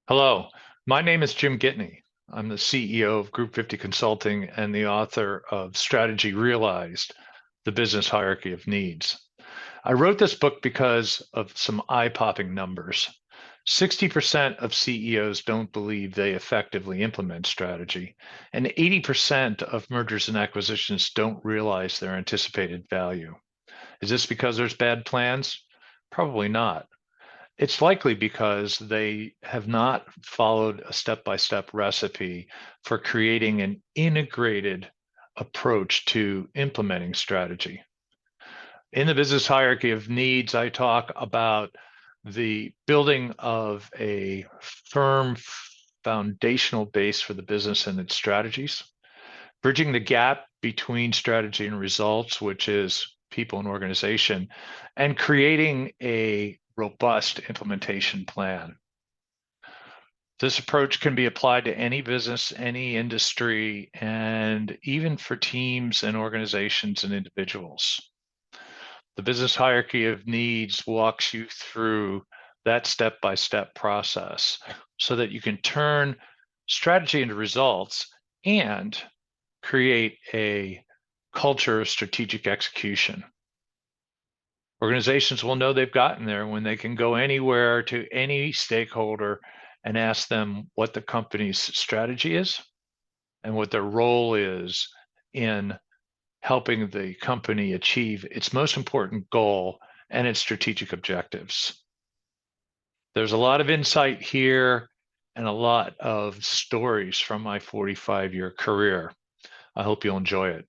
Hello, my name is Jim Gitney. I'm the CEO of Group 50 Consulting and the author of Strategy Realized, The Business Hierarchy of Needs. I wrote this book because of some eye-popping numbers. 60% of CEOs don't believe they effectively implement strategy, and 80% of mergers and acquisitions don't realize their anticipated value. Is this because there's bad plans? Probably not. It's likely because they have not followed a step-by-step recipe for creating an integrated approach to implementing strategy. In the business hierarchy of needs, I talk about the building of a firm foundational base for the business and its strategies, bridging the gap between strategy and results, which is people and organization, and creating a robust implementation plan. This approach can be applied to any business, any industry, and even for teams and organizations and individuals. The business hierarchy of needs walks you through that step-by-step process so that you can turn strategy into results and create a culture of strategic execution. Organizations will know they've gotten there when they can go anywhere to any stakeholder and ask them what the company's strategy is and what their role is in helping the company achieve its most important goal and its strategic objectives. There's a lot of insight here and a lot of stories from my 45-year career. I hope you'll enjoy it.